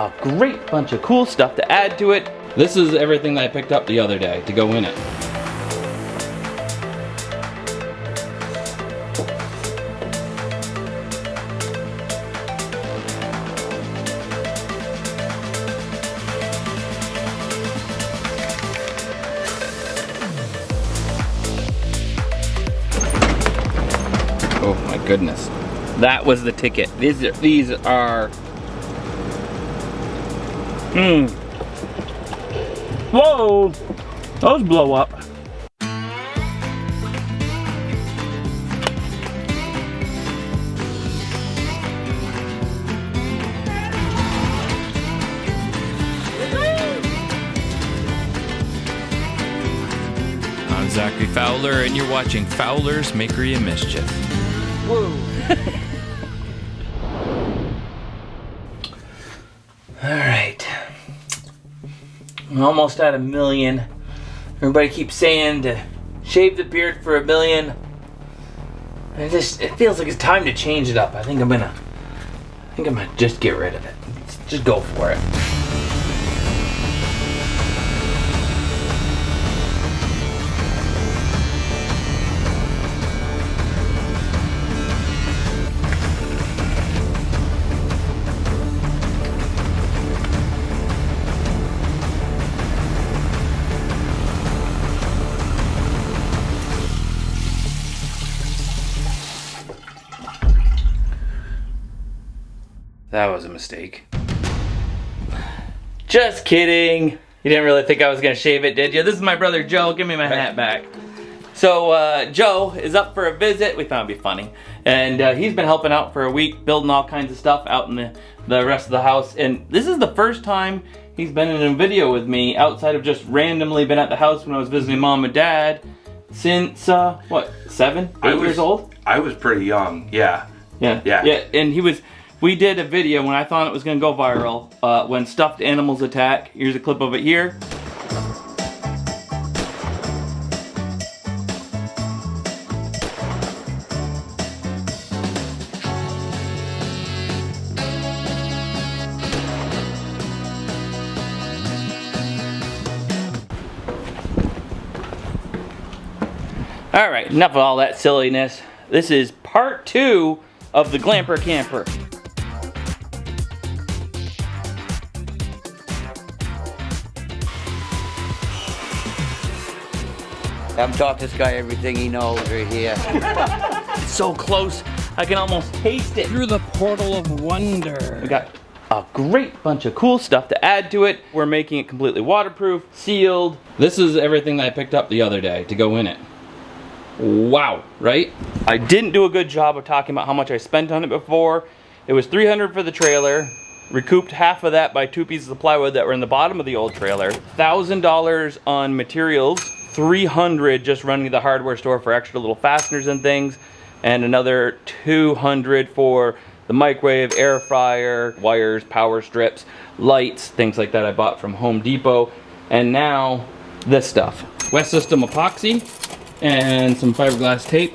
a great bunch of cool stuff to add to it. This is everything that I picked up the other day to go in it. Oh my goodness. That was the ticket. These are whoa! Those blow up. I'm Zachary Fowler, and you're watching Fowler's Makery and Mischief. Whoa. Alright. I'm almost at 1 million. Everybody keeps saying to shave the beard for 1 million. It feels like it's time to change it up. I think I'm gonna just get rid of it. Just go for it. That was a mistake. Just kidding. You didn't really think I was gonna shave it, did you? This is my brother Joe. Give me my hat back. So Joe is up for a visit. We thought it'd be funny. And he's been helping out for a week, building all kinds of stuff out in the rest of the house. And this is the first time he's been in a video with me outside of just randomly been at the house when I was visiting mom and dad since, what, 7, 8 years old? I was pretty young, yeah. Yeah, and we did a video when I thought it was gonna go viral, when stuffed animals attack. Here's a clip of it here. All right, enough of all that silliness. This is part 2 of the Glamper camper. I've taught this guy everything he knows right here. It's so close, I can almost taste it. Through the portal of wonder. We got a great bunch of cool stuff to add to it. We're making it completely waterproof, sealed. This is everything that I picked up the other day to go in it. Wow, right? I didn't do a good job of talking about how much I spent on it before. It was $300 for the trailer. Recouped half of that by 2 pieces of plywood that were in the bottom of the old trailer. $1,000 on materials. $300 just running the hardware store for extra little fasteners and things, and another $200 for the microwave, air fryer, wires, power strips, lights, things like that I bought from Home Depot. And now this stuff. West System epoxy and some fiberglass tape.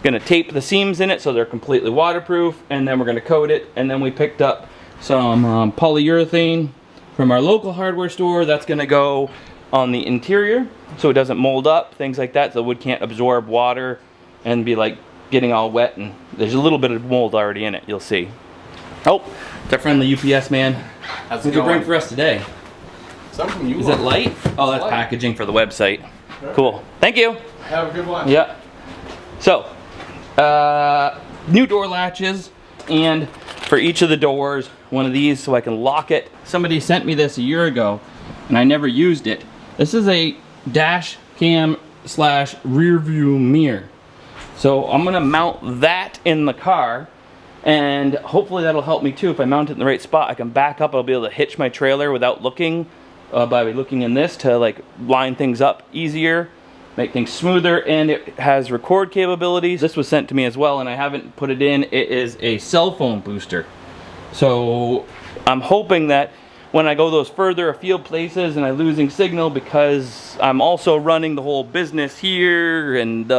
Gonna tape the seams in it so they're completely waterproof, and then we're gonna coat it. And then we picked up some polyurethane from our local hardware store. That's gonna go on the interior so it doesn't mold up, things like that, so the wood can't absorb water and be like getting all wet, and there's a little bit of mold already in it, you'll see. Oh, it's our friendly UPS man. How's What did you bring for us today? Something from you. Is it light? Oh, that's light. packaging for the website. Cool. Thank you. Have a good one. Yeah. So, new door latches, and for each of the doors, one of these so I can lock it. Somebody sent me this a year ago, and I never used it. This is a dash cam / rear view mirror. So I'm gonna mount that in the car, and hopefully that'll help me too. If I mount it in the right spot, I can back up. I'll be able to hitch my trailer without looking, by looking in this to like line things up easier, make things smoother, and it has record capabilities. This was sent to me as well, and I haven't put it in. It is a cell phone booster. So I'm hoping that when I go those further afield places and I'm losing signal, because I'm also running the whole business here and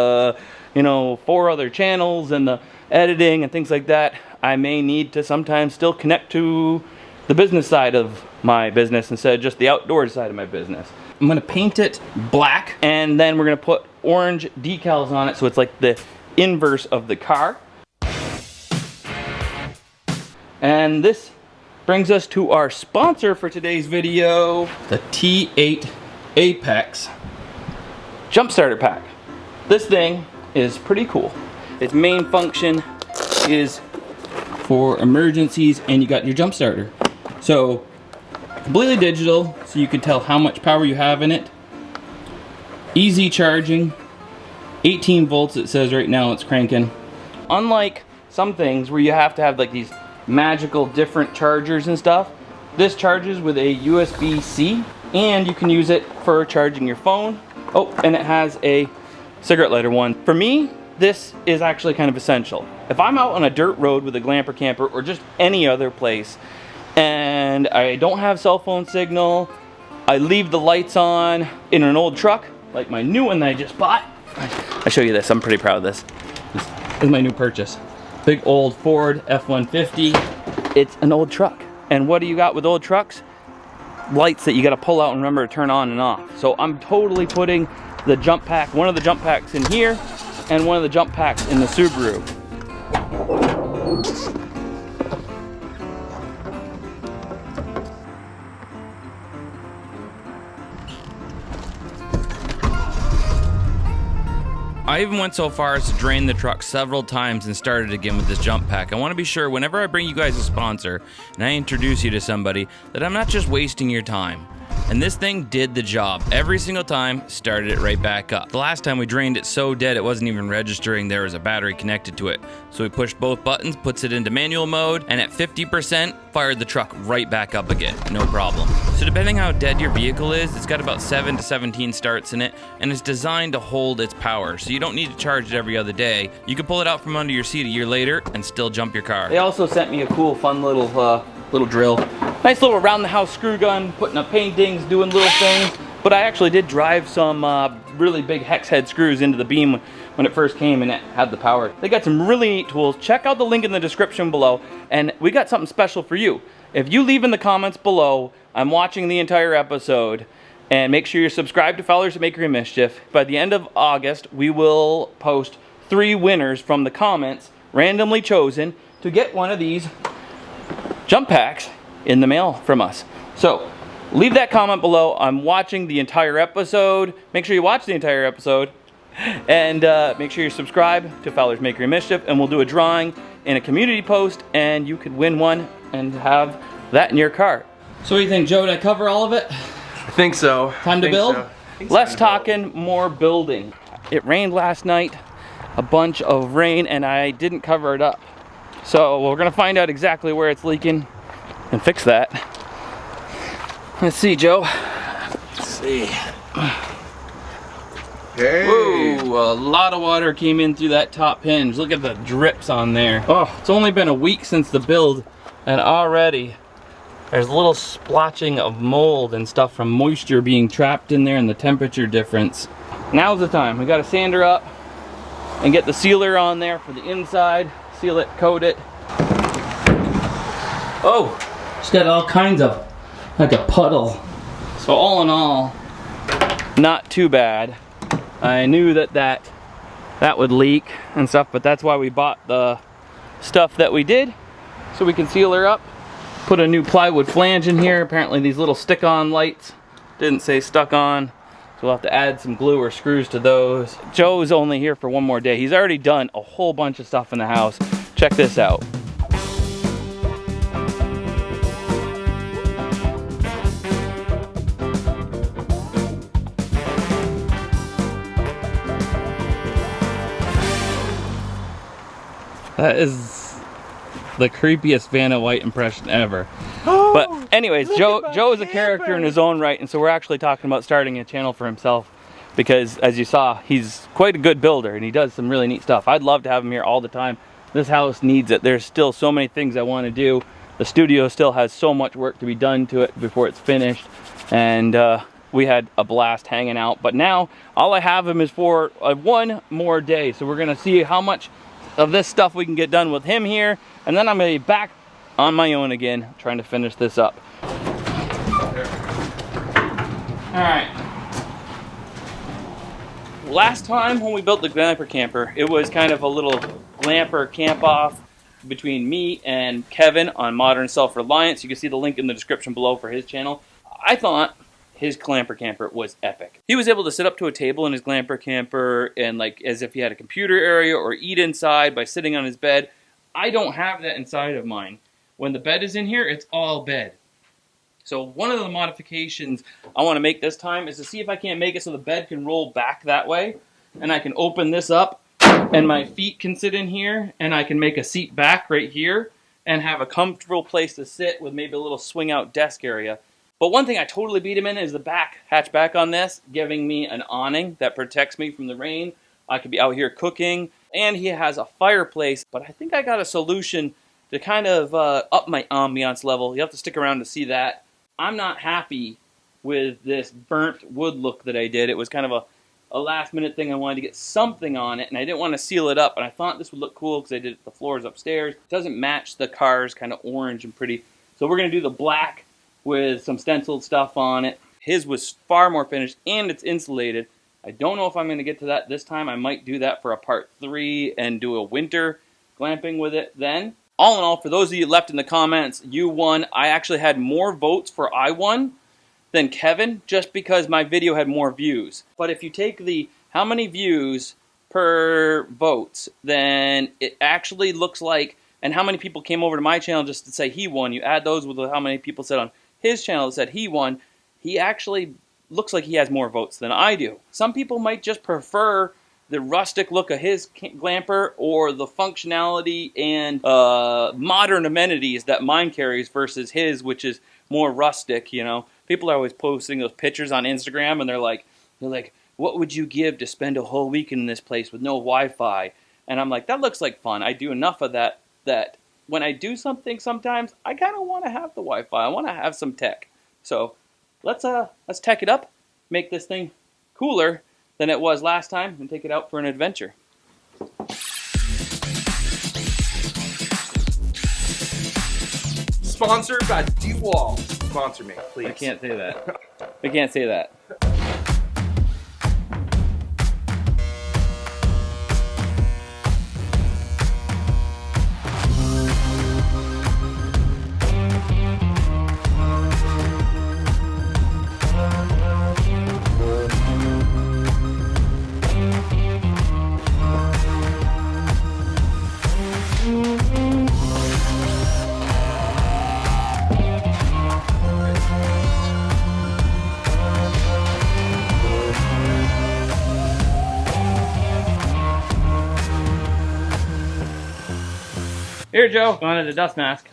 you know, 4 other channels and the editing and things like that, I may need to sometimes still connect to the business side of my business instead of just the outdoors side of my business. I'm gonna paint it black, and then we're gonna put orange decals on it so it's like the inverse of the car. And this brings us to our sponsor for today's video, the T8 Apex Jump Starter Pack. This thing is pretty cool. Its main function is for emergencies, and you got your jump starter. So completely digital, so you can tell how much power you have in it. Easy charging, 18 volts it says right now it's cranking. Unlike some things where you have to have like these magical different chargers and stuff, this charges with a USB-C, and you can use it for charging your phone. Oh, and it has a cigarette lighter one. For me, this is actually kind of essential. If I'm out on a dirt road with a Glamper camper or just any other place and I don't have cell phone signal, I leave the lights on in an old truck, like my new one that I just bought. I'll show you this, I'm pretty proud of this. This is my new purchase. Big old Ford F-150. It's an old truck. And what do you got with old trucks? Lights that you gotta pull out and remember to turn on and off. So I'm totally putting the jump pack, one of the jump packs in here, and one of the jump packs in the Subaru. I even went so far as to drain the truck several times and started again with this jump pack. I want to be sure whenever I bring you guys a sponsor and I introduce you to somebody that I'm not just wasting your time. And this thing did the job. Every single time, started it right back up. The last time we drained it so dead it wasn't even registering there was a battery connected to it. So we pushed both buttons, puts it into manual mode, and at 50%, fired the truck right back up again, no problem. So depending how dead your vehicle is, it's got about 7 to 17 starts in it, and it's designed to hold its power. So you don't need to charge it every other day. You can pull it out from under your seat a year later and still jump your car. They also sent me a cool, fun little drill. Nice little around the house screw gun, putting up paintings, doing little things. But I actually did drive some really big hex head screws into the beam when it first came and it had the power. They got some really neat tools. Check out the link in the description below, and we got something special for you. If you leave in the comments below, I'm watching the entire episode, and make sure you're subscribed to Fowler's Makery and Mischief. By the end of August, we will post 3 winners from the comments, randomly chosen, to get one of these jump packs in the mail from us. So leave that comment below. I'm watching the entire episode. Make sure you watch the entire episode, and make sure you subscribe to Fowler's Makery and Mischief, and we'll do a drawing in a community post, and you could win one and have that in your car. So what do you think, Joe? Did I cover all of it? I think so. Time to build? Less talking, more building. It rained last night, a bunch of rain, and I didn't cover it up. So we're gonna find out exactly where it's leaking and fix that. Let's see, Joe. Let's see. Hey. Whoa, a lot of water came in through that top hinge. Look at the drips on there. Oh, it's only been a week since the build, and already there's a little splotching of mold and stuff from moisture being trapped in there and the temperature difference. Now's the time. We gotta sand her up and get the sealer on there for the inside. Seal it, coat it. Oh, it's got all kinds of, like a puddle. So all in all, not too bad. I knew that would leak and stuff, but that's why we bought the stuff that we did, so we can seal her up. Put a new plywood flange in here. Apparently these little stick-on lights didn't say stuck on, so we'll have to add some glue or screws to those. Joe's only here for one more day. He's already done a whole bunch of stuff in the house. Check this out. That is the creepiest Vanna White impression ever. Oh, but anyways, Joe is a character in his own right, and so we're actually talking about starting a channel for himself, because as you saw, he's quite a good builder and he does some really neat stuff. I'd love to have him here all the time. This house needs it. There's still so many things I want to do. The studio still has so much work to be done to it before it's finished, and we had a blast hanging out. But now all I have him is for one more day, so we're gonna see how much of this stuff we can get done with him here, and then I'm gonna be back on my own again, trying to finish this up. Alright. Last time when we built the Glamper camper, it was kind of a little Glamper camp off between me and Kevin on Modern Self-Reliance. You can see the link in the description below for his channel. I thought his Glamper camper was epic. He was able to sit up to a table in his Glamper camper and like as if he had a computer area or eat inside by sitting on his bed. I don't have that inside of mine. When the bed is in here, it's all bed. So one of the modifications I want to make this time is to see if I can't make it so the bed can roll back that way. And I can open this up and my feet can sit in here and I can make a seat back right here and have a comfortable place to sit with maybe a little swing out desk area. But one thing I totally beat him in is the back hatchback on this, giving me an awning that protects me from the rain. I could be out here cooking, and he has a fireplace, but I think I got a solution to kind of up my ambiance level. You have to stick around to see that. I'm not happy with this burnt wood look that I did. It was kind of a last minute thing. I wanted to get something on it, and I didn't want to seal it up, and I thought this would look cool because I did the floors upstairs. It doesn't match the car's kind of orange and pretty. So we're going to do the black with some stenciled stuff on it. His was far more finished, and it's insulated. I don't know if I'm going to get to that this time. I might do that for a part 3 and do a winter glamping with it then. All in all, for those of you left in the comments, you won. I actually had more votes for I won than Kevin, just because my video had more views. But if you take the how many views per votes, then it actually looks like, and how many people came over to my channel just to say he won, you add those with how many people said on his channel that said he won, he actually looks like he has more votes than I do. Some people might just prefer the rustic look of his Glamper or the functionality and modern amenities that mine carries versus his, which is more rustic, you know. People are always posting those pictures on Instagram and they're like, what would you give to spend a whole weekend in this place with no Wi-Fi? And I'm like, that looks like fun. I do enough of that when I do something sometimes, I kind of want to have the Wi-Fi. I want to have some tech. So let's tech it up, make this thing cooler than it was last time, and take it out for an adventure. Sponsored by D-Wall. Sponsor me, please. I can't say that. I can't say that. Here, Joe, going to the dust mask.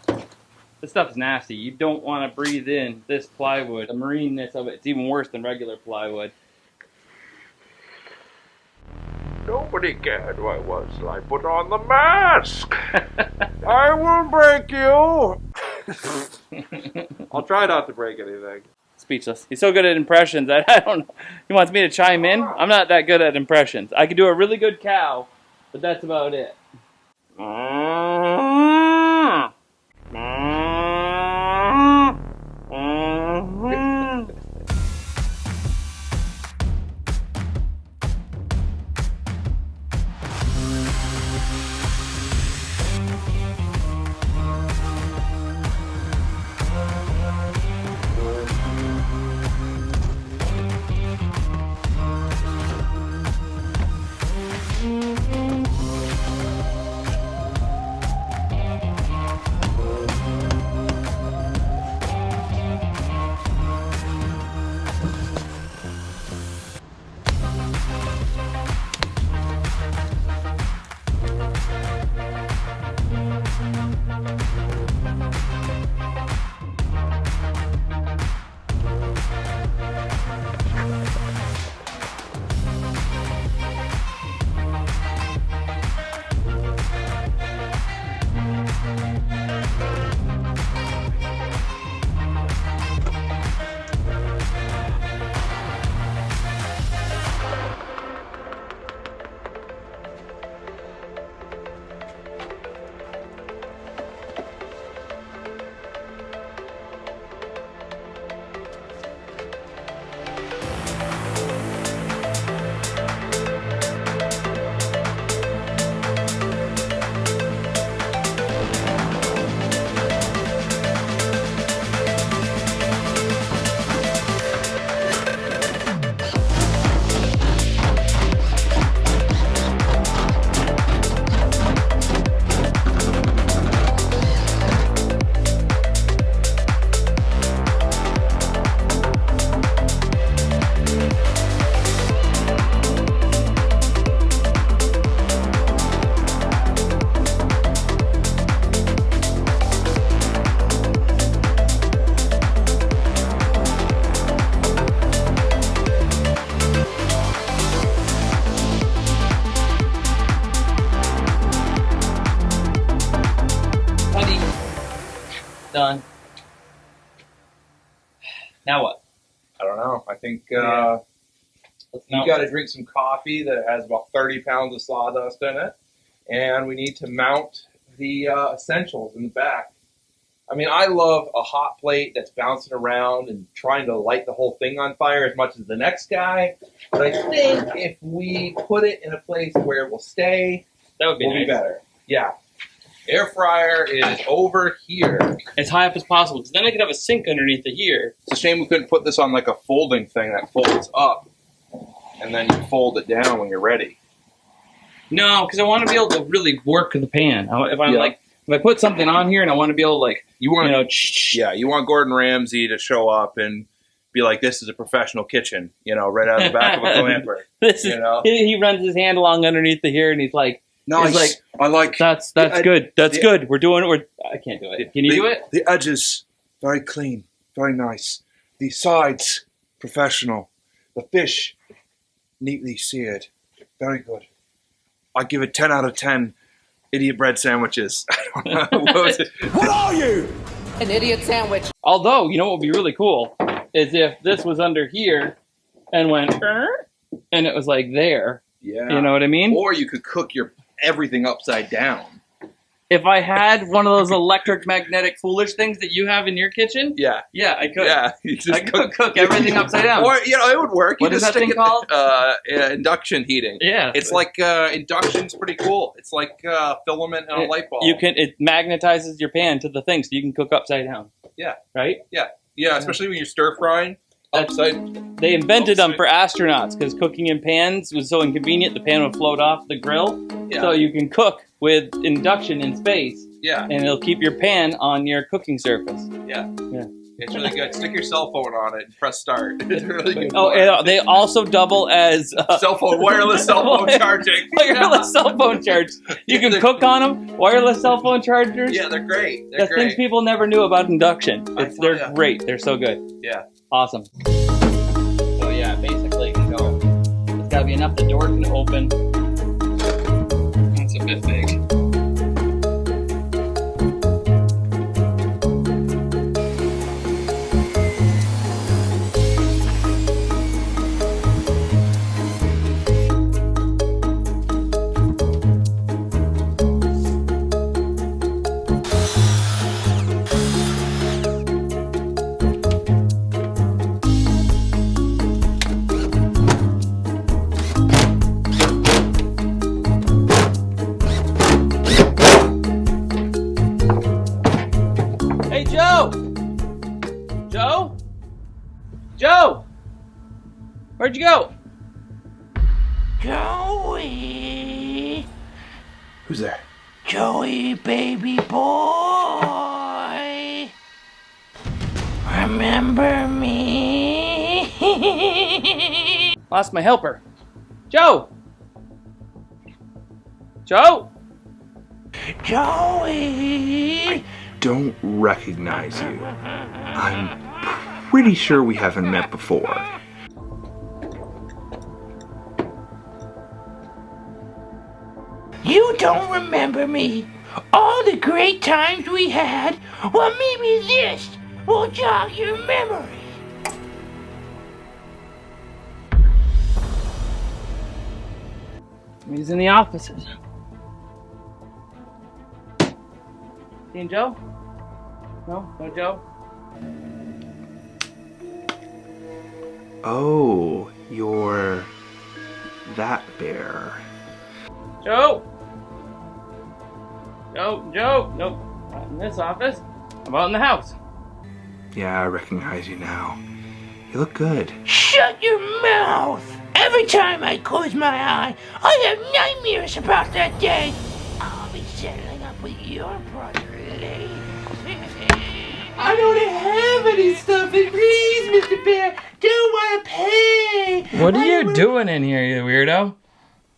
This stuff is nasty. You don't want to breathe in this plywood. The marineness of it, it's even worse than regular plywood. Nobody cared what it was. I put on the mask. I will break you. I'll try not to break anything. Speechless. He's so good at impressions. I don't know. He wants me to chime in. I'm not that good at impressions. I can do a really good cow, but that's about it. Now what? I don't know. I think Let's you mount got to drink some coffee that has about 30 pounds of sawdust in it, and we need to mount the essentials in the back. I mean, I love a hot plate that's bouncing around and trying to light the whole thing on fire as much as the next guy. But I think if we put it in a place where it will stay, That would be will nice. be better. Yeah. Air fryer is over here. As high up as possible, because then I could have a sink underneath it here. It's a shame we couldn't put this on like a folding thing that folds up, and then you fold it down when you're ready. No, because I want to be able to really work the pan. If I'm Yeah. like, if I put something on here and I want to be able to like, You want, yeah, you want Gordon Ramsay to show up and be like, "This is a professional kitchen," right out of the back of a Glamper. This is, You know? he runs his hand along underneath the here and he's like, Nice. I like that's The good. That's the- good. We're doing it. I can't do it. Can you do it? The edges very clean, very nice. The sides professional. The fish neatly seared, very good. I give it 10 out of 10. Idiot bread sandwiches. I don't know. What was it? What are you? An idiot sandwich. Although, you know what would be really cool is if this was under here and went, and it was like there. Yeah. You know what I mean? Or you could cook everything upside down. If I had one of those electric magnetic foolish things that you have in your kitchen, Yeah. yeah, I could. Yeah. You just I could cook everything upside down. Or, it would work. What You is just that thing stick it- called? Induction heating. Yeah. It's like induction's pretty cool. It's like filament and a light bulb. It magnetizes your pan to the thing so you can cook upside down. Yeah. Right? Yeah, especially when you're stir frying. Upside. They invented them for astronauts because cooking in pans was so inconvenient. The pan would float off the grill. Yeah. So you can cook with induction in space Yeah. and it'll keep your pan on your cooking surface. Yeah. Yeah. It's really good. Stick your cell phone on it and press start. It's really good. Oh, and they also double as wireless cell phone charging. wireless cell phone charge. You can cook on them. Wireless cell phone chargers. Yeah, they're great. They're That's things great. people never knew about induction. They're yeah. great. They're so good. Yeah. Awesome. So yeah, basically, it's got to be enough the door can open. That's a bit big. Hey, Joe! Joe? Joe! Where'd you go? Joey! Who's there? Joey, baby boy! Remember me? Lost my helper. Joe! Joe! Joey! Don't recognize you. I'm pretty sure we haven't met before. You don't remember me? All the great times we had? Well, maybe this will jog your memory. He's in the offices. Seen Joe? No? No Joe? Oh, you're that bear. Joe! Joe! Nope. Not in this office. How about in the house? Yeah, I recognize you now. You look good. Shut your mouth! Every time I close my eye, I have nightmares about that day. I'll be settling up with your brother later. I don't have any stuffing, please, Mr. Bear. Don't want to pay. What are you doing in here, you weirdo?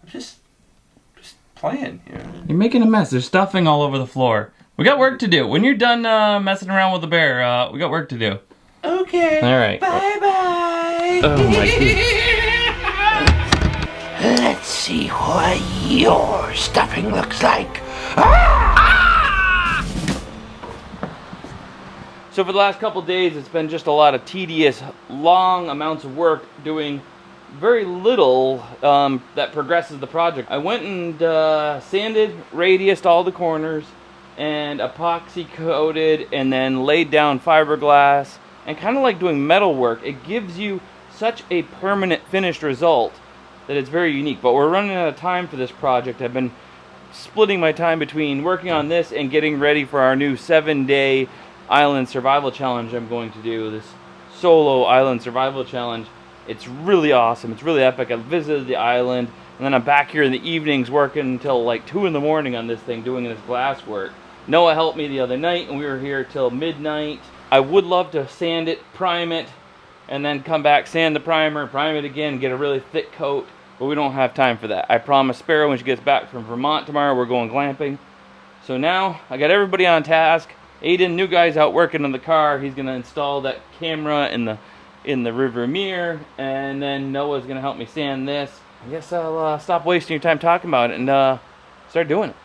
Just playing here. You're making a mess. There's stuffing all over the floor. We got work to do. When you're done messing around with the bear, we got work to do. Okay. All right. Bye-bye. Oh my goodness. Let's see what your stuffing looks like. Ah! So for the last couple days, it's been just a lot of tedious, long amounts of work doing very little that progresses the project. I went and sanded, radiused all the corners, and epoxy coated, and then laid down fiberglass, and kind of like doing metal work, it gives you such a permanent finished result that it's very unique. But we're running out of time for this project. I've been splitting my time between working on this and getting ready for our new 7-day island survival challenge I'm going to do, this solo island survival challenge. It's really awesome. It's really epic. I visited the island, and then I'm back here in the evenings working until like 2 in the morning on this thing, doing this glass work. Noah helped me the other night, and we were here till midnight. I would love to sand it, prime it, and then come back, sand the primer, prime it again, get a really thick coat, but we don't have time for that. I promised Sparrow when she gets back from Vermont tomorrow, we're going glamping. So now I got everybody on task. Aiden, new guy's out working on the car. He's gonna install that camera in the river mirror, and then Noah's gonna help me sand this. I guess I'll stop wasting your time talking about it and start doing it.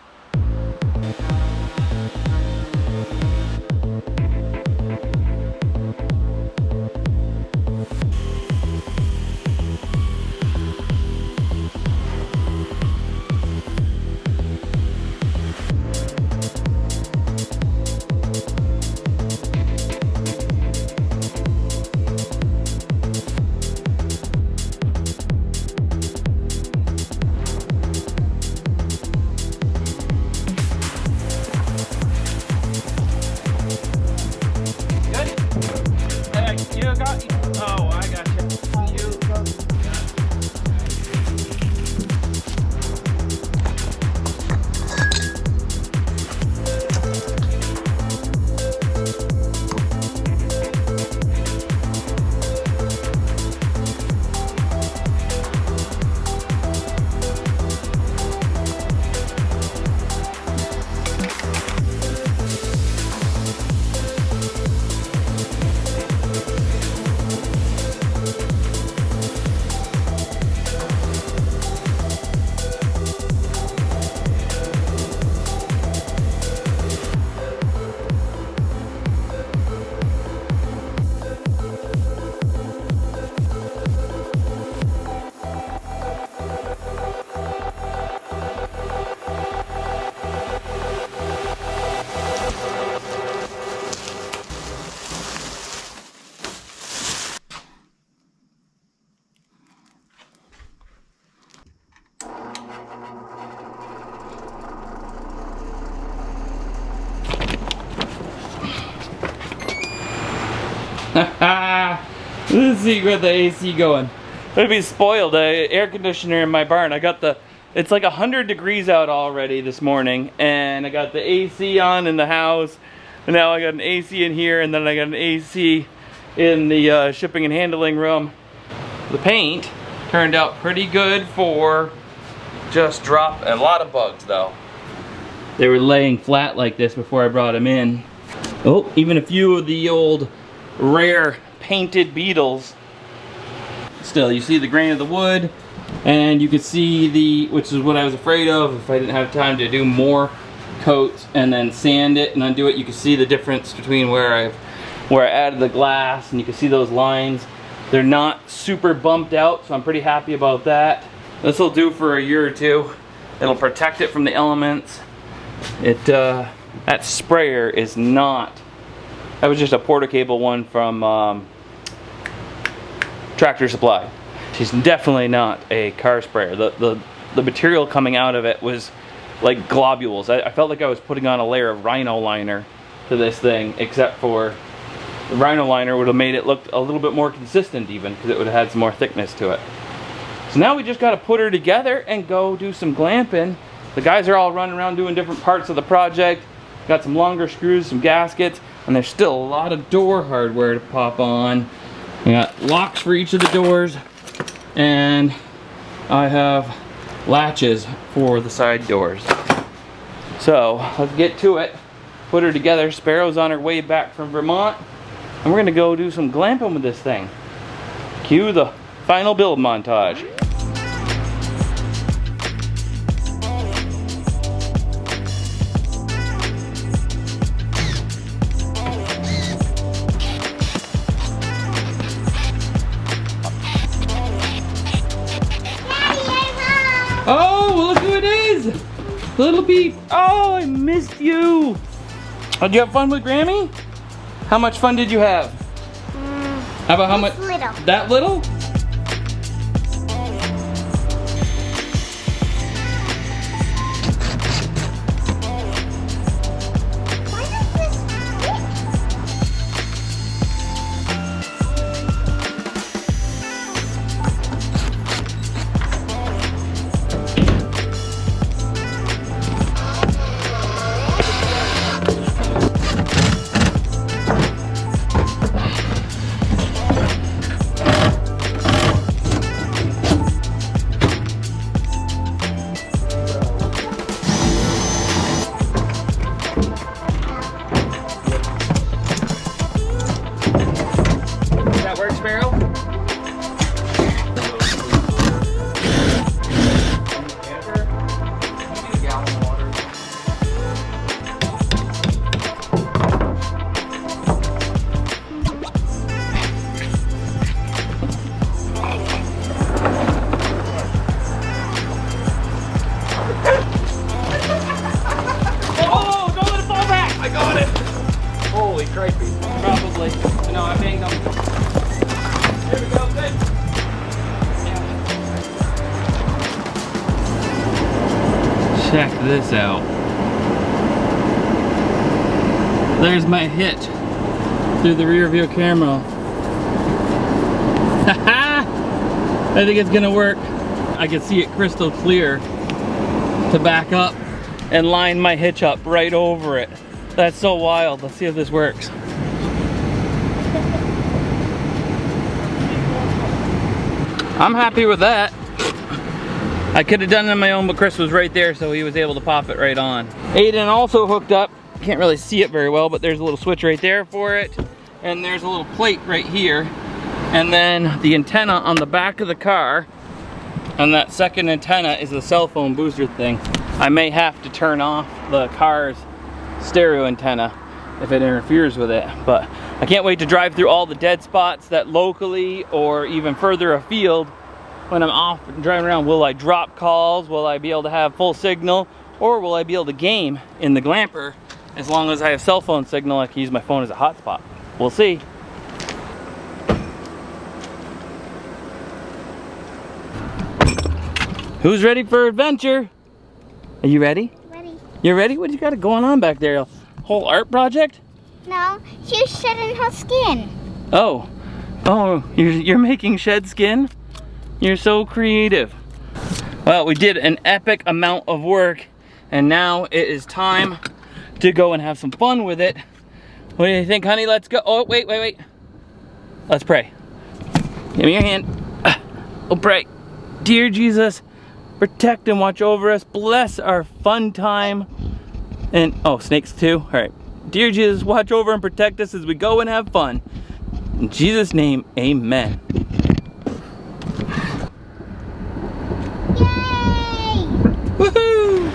Let's see, got the AC going. It'd be spoiled. The air conditioner in my barn. It's like 100 degrees out already this morning, and I got the AC on in the house, and now I got an AC in here, and then I got an AC in the shipping and handling room. The paint turned out pretty good for just drop a lot of bugs though. They were laying flat like this before I brought them in. Oh, even a few of the old rare painted beetles. Still, you see the grain of the wood, and you can see which is what I was afraid of if I didn't have time to do more coats and then sand it and undo it. You can see the difference between where I added the glass, and you can see those lines. They're not super bumped out, so I'm pretty happy about that. This will do for a year or two. It'll protect it from the elements. That sprayer is not. That was just a Porter cable one from Tractor Supply. She's definitely not a car sprayer. The material coming out of it was like globules. I felt like I was putting on a layer of rhino liner to this thing, except for the rhino liner would have made it look a little bit more consistent even, because it would have had some more thickness to it. So now we just got to put her together and go do some glamping. The guys are all running around doing different parts of the project. Got some longer screws, some gaskets, and there's still a lot of door hardware to pop on. We got locks for each of the doors, and I have latches for the side doors. So let's get to it. Put her together. Sparrow's on her way back from Vermont, and we're gonna go do some glamping with this thing. Cue the final build montage. Little Peep. Oh, I missed you. Did you have fun with Grammy? How much fun did you have? How about how much? Little. That little? Why does this fit? That work, Sparrow? Oh, don't let it fall back! I got it! Holy cripey. Probably. No, I banged them. There we go, good. Check this out. There's my hit through the rear view camera. I think it's gonna work. I can see it crystal clear to back up and line my hitch up right over it. That's so wild. Let's see if this works. I'm happy with that. I could have done it on my own, but Chris was right there, so he was able to pop it right on. Aiden also hooked up. Can't really see it very well, but there's a little switch right there for it. And there's a little plate right here. And then the antenna on the back of the car. And that second antenna is the cell phone booster thing. I may have to turn off the car's stereo antenna if it interferes with it, but I can't wait to drive through all the dead spots that locally or even further afield when I'm off and driving around. Will I drop calls? Will I be able to have full signal? Or will I be able to game in the Glamper as long as I have cell phone signal? I can use my phone as a hotspot. We'll see. Who's ready for adventure? Are you ready? Ready? You ready? What you got going on back there? A whole art project? No, she's shedding her skin. Oh, you're making shed skin? You're so creative. Well, we did an epic amount of work, and now it is time to go and have some fun with it. What do you think, honey? Let's go. Oh, wait. Let's pray. Give me your hand. We'll pray. Dear Jesus, protect and watch over us. Bless our fun time. And, oh, snakes too? All right. Dear Jesus, watch over and protect us as we go and have fun. In Jesus' name, amen. Yay! Woohoo!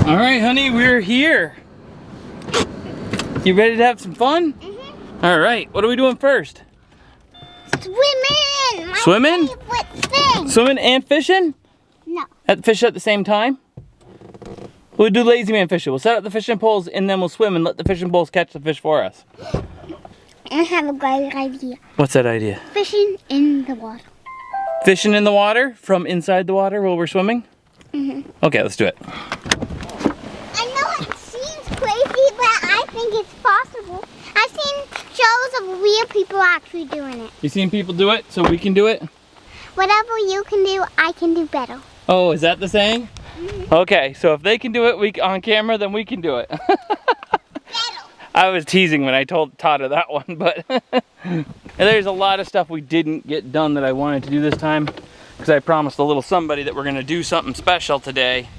All right, honey, we're here. You ready to have some fun? Mm-hmm. All right, what are we doing first? Swimming! My Swimming? favorite thing! Swimming and fishing? No. Fish at the same time? We'll do lazy man fishing. We'll set up the fishing poles and then we'll swim and let the fishing poles catch the fish for us. I have a great idea. What's that idea? Fishing in the water. Fishing in the water from inside the water while we're swimming? Mm-hmm. Okay, let's do it. I know it seems crazy, but I think it's possible. I've seen shows of real people actually doing it. You seen people do it, so we can do it? Whatever you can do, I can do better. Oh, is that the saying? Mm-hmm. Okay, so if they can do it on camera, then we can do it. I was teasing when I taught her that one, but there's a lot of stuff we didn't get done that I wanted to do this time because I promised a little somebody that we're gonna do something special today,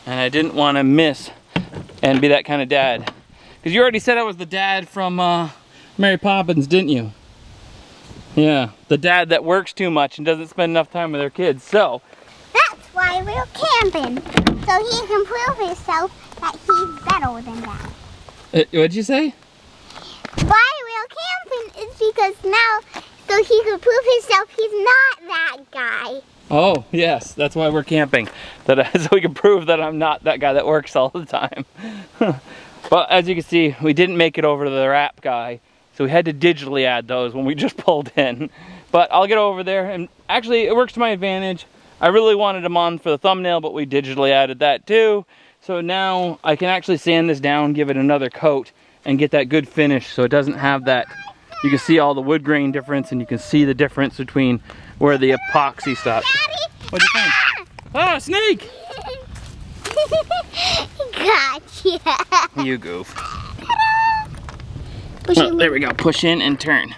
and I didn't want to miss and be that kind of dad. Because you already said I was the dad from Mary Poppins, didn't you? Yeah, the dad that works too much and doesn't spend enough time with their kids. So That's why we're camping. So he can prove himself that he's better than that. What'd you say? Why we're camping is because now, so he can prove himself he's not that guy. Oh, yes, that's why we're camping. So we can prove that I'm not that guy that works all the time. But as you can see, we didn't make it over to the wrap guy. So we had to digitally add those when we just pulled in. But I'll get over there, and actually it works to my advantage. I really wanted them on for the thumbnail, but we digitally added that too. So now I can actually sand this down, give it another coat, and get that good finish so it doesn't have that. You can see all the wood grain difference, and you can see the difference between where the epoxy stops. Daddy! What'd you find? Oh, a snake! Gotcha. You goof. Push Oh, there we go. Push in and turn.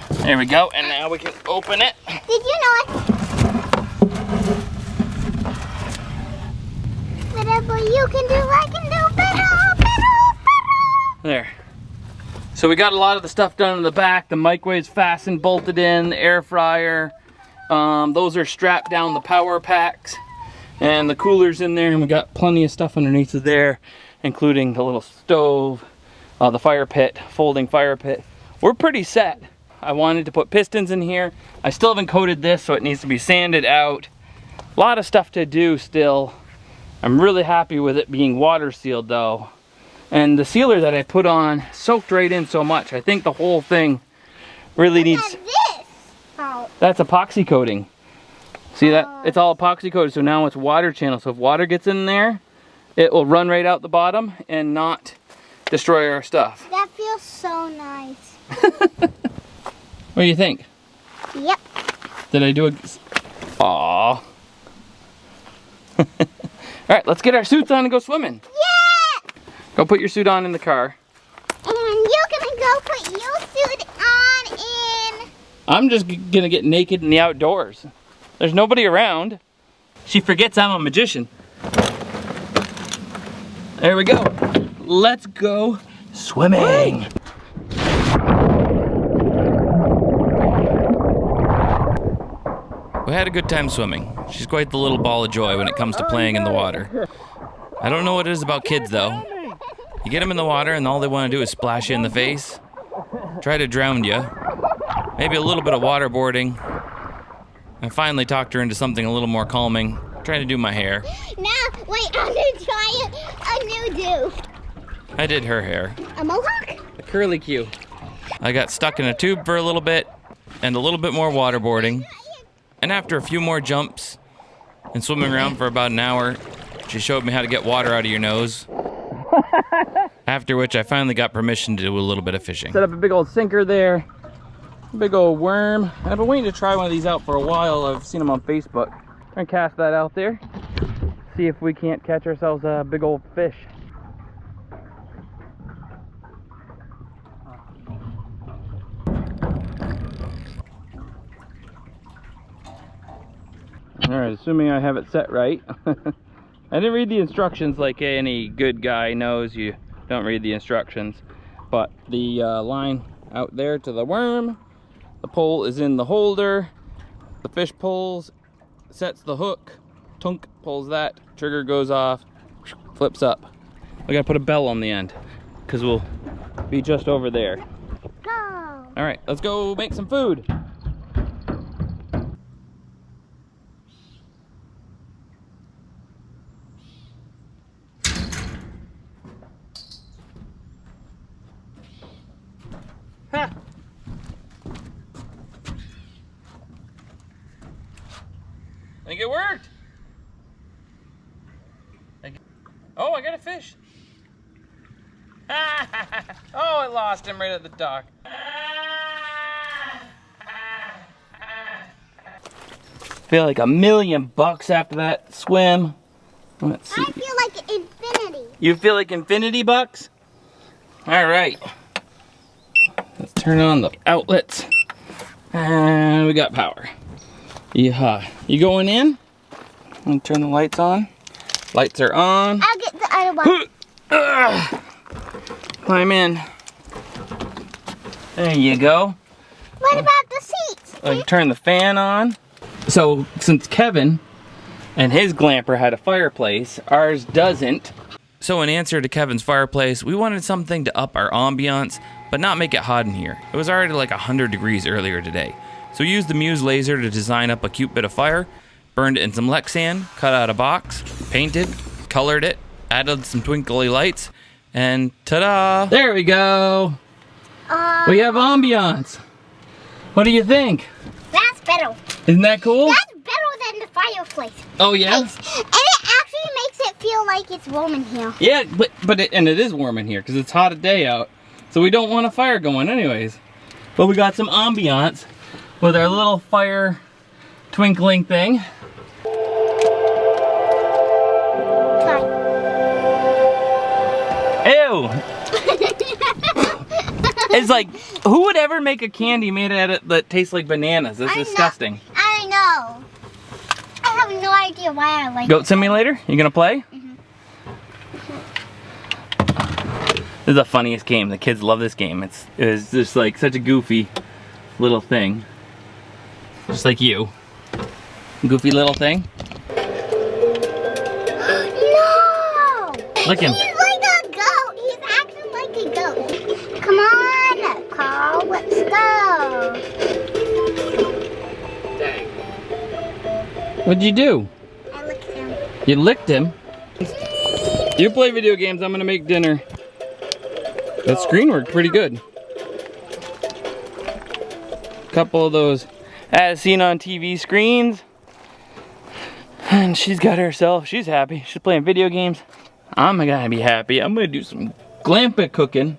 There we go. And now we can open it. Did you know it? Whatever you can do, I can do better. There. So we got a lot of the stuff done in the back. The microwave's fastened, bolted in, the air fryer. Those are strapped down the power packs. And the cooler's in there, and we got plenty of stuff underneath of there, including the little stove, the fire pit, folding fire pit. We're pretty set. I wanted to put pistons in here. I still haven't coated this, so it needs to be sanded out. A lot of stuff to do still. I'm really happy with it being water sealed though. And the sealer that I put on soaked right in so much. I think the whole thing really needs... Look at this. Oh. That's epoxy coating. See that? It's all epoxy coated, so now it's water channel. So if water gets in there, it will run right out the bottom and not destroy our stuff. That feels so nice. What do you think? Yep. Did I do it? Aww. Alright, let's get our suits on and go swimming. Yeah! Go put your suit on in the car. And you're gonna go put your suit on in... I'm just gonna get naked in the outdoors. There's nobody around. She forgets I'm a magician. There we go. Let's go swimming. We had a good time swimming. She's quite the little ball of joy when it comes to playing in the water. I don't know what it is about kids though. You get them in the water and all they want to do is splash you in the face, try to drown you, maybe a little bit of waterboarding, and finally talked her into something a little more calming, trying to do my hair. Now, wait, I'm gonna try a new do. I did her hair. A mohawk? A curly Q. I got stuck in a tube for a little bit, and a little bit more waterboarding. And after a few more jumps and swimming around for about an hour, she showed me how to get water out of your nose. After which I finally got permission to do a little bit of fishing. Set up a big old sinker there. Big old worm. I've been waiting to try one of these out for a while. I've seen them on Facebook. I'm gonna cast that out there. See if we can't catch ourselves a big old fish. Alright, assuming I have it set right. I didn't read the instructions like any good guy knows. You don't read the instructions. But the line out there to the worm. The pole is in the holder. The fish pulls, sets the hook. Tunk pulls that. Trigger goes off. Flips up. We gotta put a bell on the end because we'll be just over there. Go. Alright, let's go make some food. Ha! I think it worked. Oh, I got a fish. Oh, I lost him right at the dock. Feel like $1,000,000 after that swim. Let's see. I feel like infinity. You feel like infinity bucks? All right. Let's turn on the outlets. And we got power. Yeah. You going in? I'm gonna turn the lights on. Lights are on. I'll get the other one. Climb in. There you go. What about the seats? I can turn the fan on. So since Kevin and his Glamper had a fireplace, ours doesn't. So in answer to Kevin's fireplace, we wanted something to up our ambiance, but not make it hot in here. It was already like 100 degrees earlier today. So we used the Muse laser to design up a cute bit of fire, burned it in some Lexan, cut out a box, painted, colored it, added some twinkly lights, and ta-da! There we go. We have ambiance. What do you think? That's better. Isn't that cool? That's better than the fireplace. Oh yeah? And it actually makes it feel like it's warm in here. Yeah, but it is warm in here because it's hot a day out. So we don't want a fire going anyways. But we got some ambiance with our little fire twinkling thing. Try. Ew! It's like, who would ever make a candy made out of that tastes like bananas? That's disgusting. I know. I have no idea why I like Goat Simulator? You gonna play? Mm-hmm. This is the funniest game. The kids love this game. It is just like such a goofy little thing. Just like you. Goofy little thing. No! Look him. He's like a goat. He's acting like a goat. Come on, Carl. Let's go. Dang. What'd you do? I licked him. You licked him? You play video games, I'm gonna make dinner. That screen worked pretty good. Couple of those as seen on TV screens. And she's got herself, she's happy. She's playing video games. I'm gonna be happy. I'm gonna do some Glamping cooking.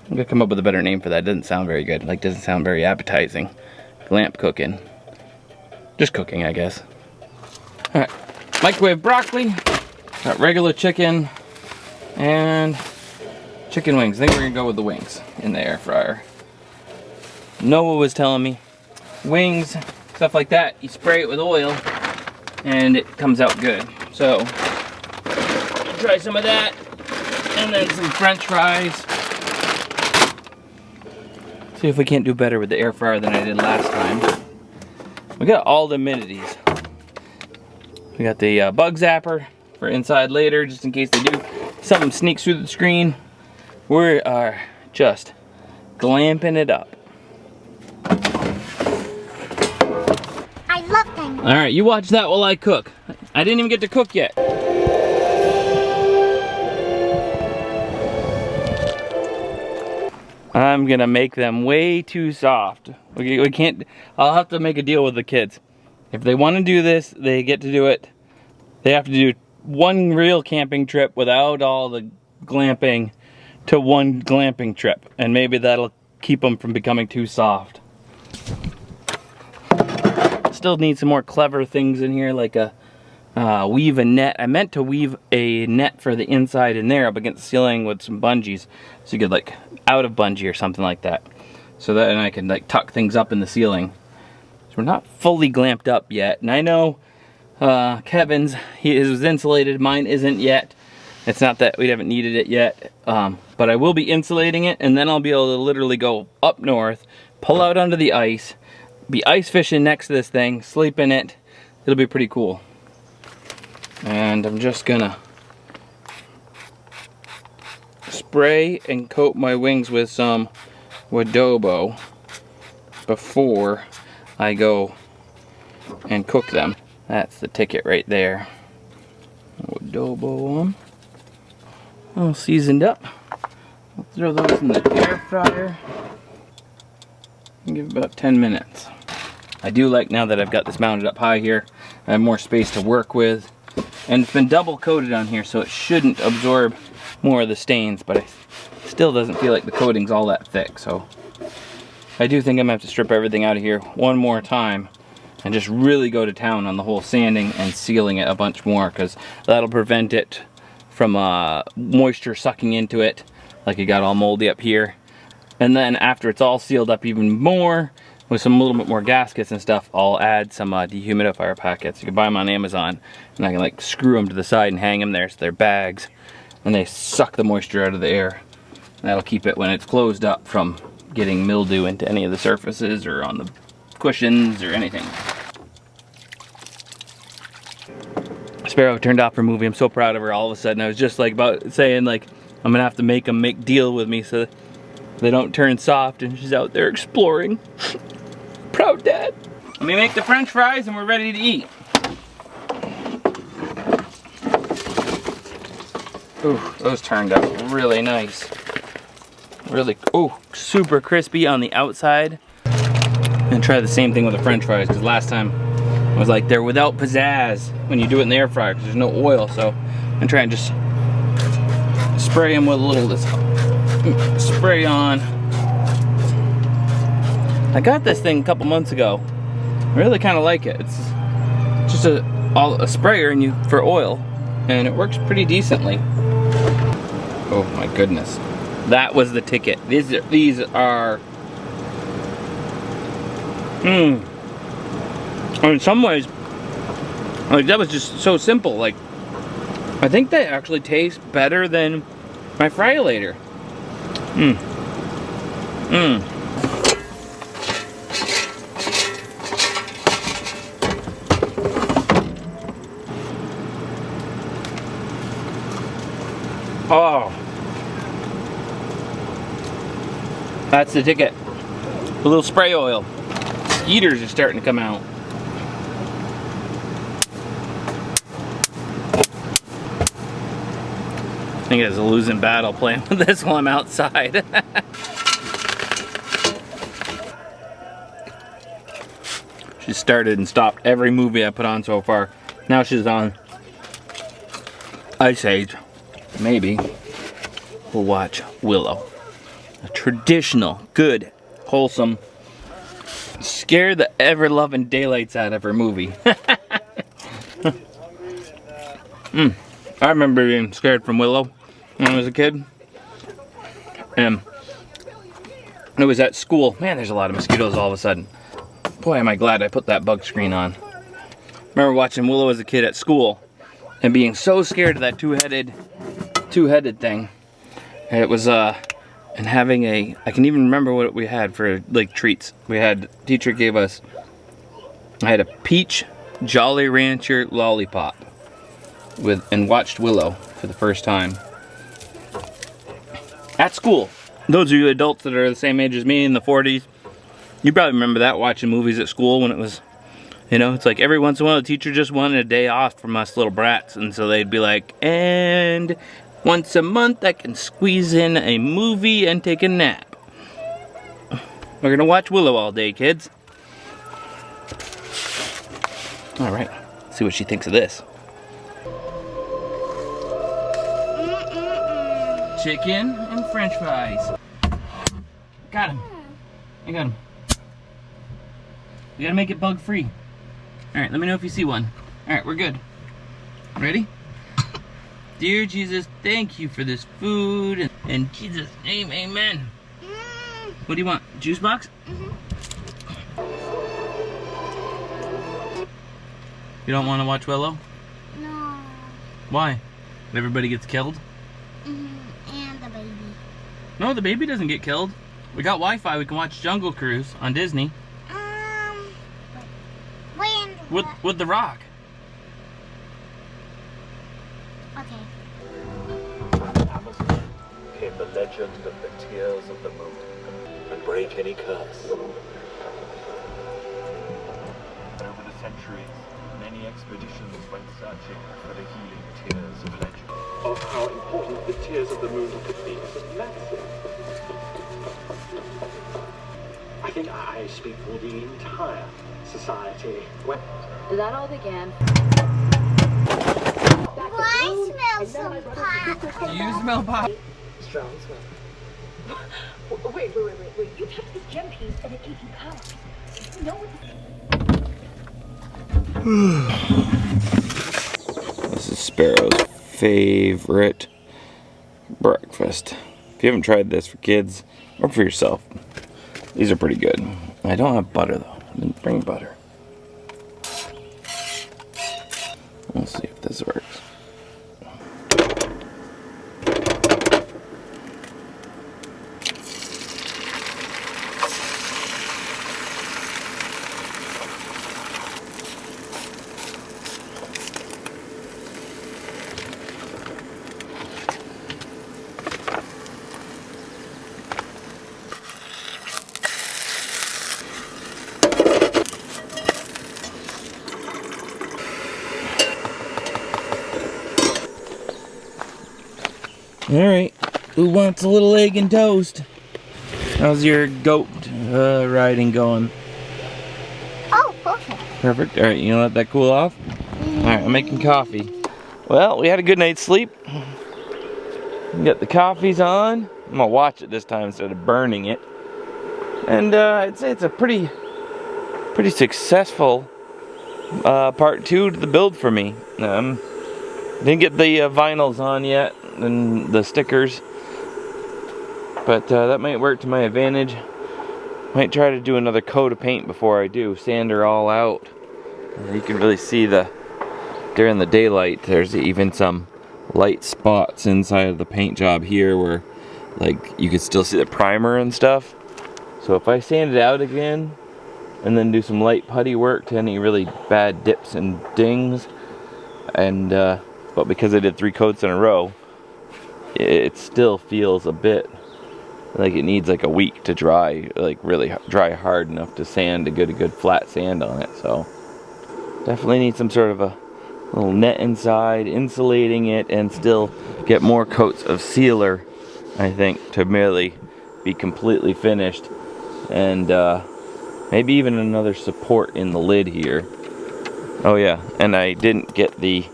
I'm gonna come up with a better name for that. It doesn't sound very good. Like, doesn't sound very appetizing. Glamp cooking. Just cooking, I guess. Alright, microwave broccoli. Got regular chicken. And chicken wings. I think we're gonna go with the wings in the air fryer. Noah was telling me, wings, stuff like that, you spray it with oil and it comes out good. So, try some of that, and then some French fries. See if we can't do better with the air fryer than I did last time. We got all the amenities. We got the bug zapper for inside later, just in case they do. Something sneaks through the screen. We are just glamping it up. I love them. All right, you watch that while I cook. I didn't even get to cook yet. I'm gonna make them way too soft. We can't, I'll have to make a deal with the kids. If they wanna do this, they get to do it. They have to do one real camping trip without all the glamping to one glamping trip. And maybe that'll keep them from becoming too soft. Still need some more clever things in here, like a weave a net. I meant to weave a net for the inside in there up against the ceiling with some bungees, so you could like out of bungee or something like that, so that and I can like tuck things up in the ceiling. So we're not fully glamped up yet, and I know Kevin's, his was insulated, mine isn't yet. It's not that we haven't needed it yet, but I will be insulating it, and then I'll be able to literally go up north, pull out onto the ice, be ice fishing next to this thing, sleep in it. It'll be pretty cool. And I'm just gonna spray and coat my wings with some Wadobo before I go and cook them. That's the ticket right there. Wadobo them. All seasoned up. I'll throw those in the air fryer. Give it about 10 minutes. I do like, now that I've got this mounted up high here, I have more space to work with. And it's been double coated on here, so it shouldn't absorb more of the stains, but it still doesn't feel like the coating's all that thick. So I do think I'm gonna have to strip everything out of here one more time and just really go to town on the whole sanding and sealing it a bunch more, because that'll prevent it from moisture sucking into it like it got all moldy up here. And then after it's all sealed up even more, with some little bit more gaskets and stuff, I'll add some dehumidifier packets. You can buy them on Amazon, and I can like screw them to the side and hang them there so they're bags, and they suck the moisture out of the air. And that'll keep it, when it's closed up, from getting mildew into any of the surfaces or on the cushions or anything. Sparrow turned off her movie. I'm so proud of her all of a sudden. I was just like about saying like, I'm gonna have to make them make deal with me so they don't turn soft, and she's out there exploring. Proud dad. Let me make the French fries and we're ready to eat. Ooh, those turned out really nice. Really, ooh, super crispy on the outside. And try the same thing with the French fries, because last time I was like, they're without pizzazz when you do it in the air fryer because there's no oil. So I'm trying to just spray them with a little this spray on. I got this thing a couple months ago. I really kind of like it. It's just a sprayer and you for oil, and it works pretty decently. Oh my goodness, that was the ticket. These are. In some ways, like that was just so simple. Like, I think they actually taste better than my fry later. Oh, that's the ticket. A little spray oil. Mosquitoes are starting to come out. I think it's a losing battle playing with this while I'm outside. She started and stopped every movie I put on so far. Now she's on Ice Age. Maybe we'll watch Willow. A traditional, good, wholesome, scare the ever-loving daylights out of her movie. I remember being scared from Willow when I was a kid. And it was at school. Man, there's a lot of mosquitoes all of a sudden. Boy, am I glad I put that bug screen on. Remember watching Willow as a kid at school and being so scared of that two-headed thing. It was and having I can even remember what we had for like treats. Teacher gave us, I had a peach Jolly Rancher lollipop and watched Willow for the first time at school. Those of you adults that are the same age as me in the 40s, you probably remember that, watching movies at school when it was, you know, it's like every once in a while the teacher just wanted a day off from us little brats, and so they'd be like, and once a month I can squeeze in a movie and take a nap. We're gonna watch Willow all day, kids. Alright, see what she thinks of this. Chicken and French fries. Got him. I got him. We gotta make it bug free. Alright, let me know if you see one. Alright, we're good. Ready? Dear Jesus, thank you for this food. And in Jesus' name, amen. What do you want? Juice box? You don't want to watch Willow? No. Why? Everybody gets killed? And the baby. No, the baby doesn't get killed. We got Wi-Fi. We can watch Jungle Cruise on Disney. When? With The Rock. Okay. Amazon came the legend of the Tears of the Moon, and break any curse. Over the centuries, many expeditions went searching for the healing tears of legend. Of how important the Tears of the Moon could be as medicine. I think I speak for the entire society. That all began. I smell some pot. Do you smell pot? Strong smell. Wait. You touched this gem piece and it gave you power. You know what? This is Sparrow's favorite breakfast. If you haven't tried this for kids or for yourself, these are pretty good. I don't have butter though. I didn't bring butter. We'll see if this works. Alright, who wants a little egg and toast? How's your goat riding going? Oh, perfect. Perfect. Alright, you gonna let that cool off? Alright, I'm making coffee. Well, we had a good night's sleep. Got the coffees on. I'm gonna watch it this time instead of burning it. And I'd say it's a pretty successful part 2 to the build for me. Didn't get the vinyls on yet and the stickers, but that might work to my advantage. Might try to do another coat of paint before I do. Sand her all out. You can really see during the daylight, there's even some light spots inside of the paint job here where like you can still see the primer and stuff. So if I sand it out again and then do some light putty work to any really bad dips and dings, and but because I did 3 coats in a row, it still feels a bit like it needs like a week to dry, like really dry hard enough to sand to get a good flat sand on it. So definitely need some sort of a little net inside, insulating it, and still get more coats of sealer, I think, to really be completely finished. And maybe even another support in the lid here. Oh yeah, and I didn't get the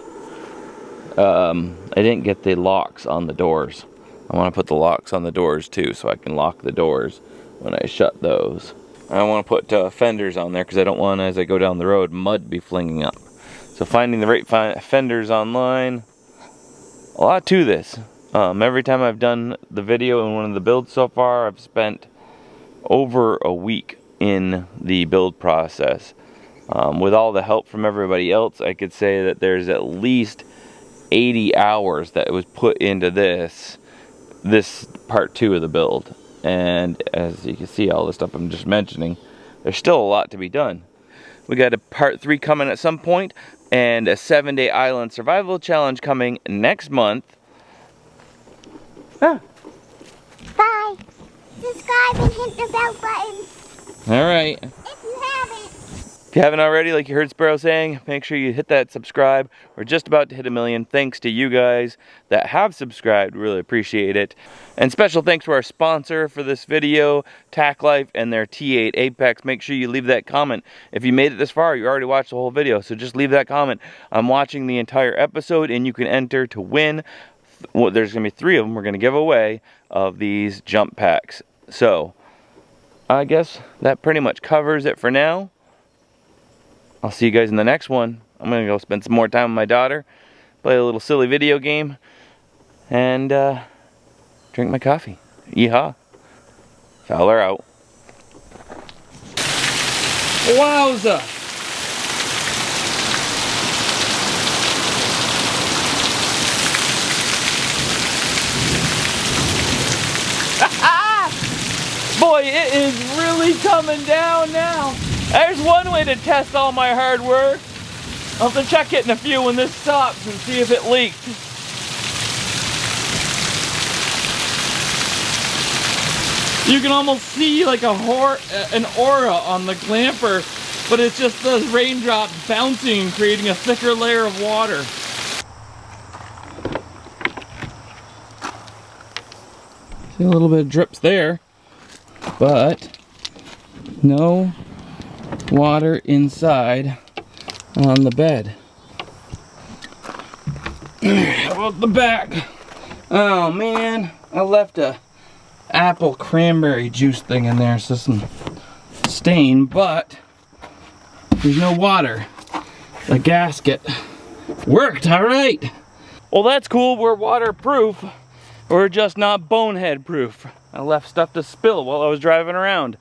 locks on the doors. I want to put the locks on the doors too, so I can lock the doors when I shut those. I want to put fenders on there because I don't want, as I go down the road, mud be flinging up. So finding the right fenders online, a lot to this. Every time I've done the video in one of the builds so far, I've spent over a week in the build process. With all the help from everybody else, I could say that there's at least 80 hours that was put into this part 2 of the build. And as you can see, all the stuff I'm just mentioning, there's still a lot to be done. We got a part 3 coming at some point, and a 7-day island survival challenge coming next month. Bye. Subscribe and hit the bell button. Alright. If If you haven't already, like you heard Sparrow saying, make sure you hit that subscribe. We're just about to hit 1 million. Thanks to you guys that have subscribed. Really appreciate it. And special thanks to our sponsor for this video, Tack Life, and their T8 Apex. Make sure you leave that comment. If you made it this far, you already watched the whole video, so just leave that comment. I'm watching the entire episode, and you can enter to win. Well, there's going to be 3 of them we're going to give away of these jump packs. So, I guess that pretty much covers it for now. I'll see you guys in the next one. I'm going to go spend some more time with my daughter, play a little silly video game, and drink my coffee. Yeehaw. Fowler out. Wowza! Boy, it is really coming down now. There's one way to test all my hard work. I'll have to check it in a few when this stops and see if it leaked. You can almost see like an aura on the Glamper, but it's just those raindrops bouncing and creating a thicker layer of water. See a little bit of drips there, but no water inside on the bed. How about the back? Oh man, I left a apple cranberry juice thing in there, so some stain, but there's no water. The gasket worked, all right. Well, that's cool. We're waterproof. We're just not bonehead proof. I left stuff to spill while I was driving around.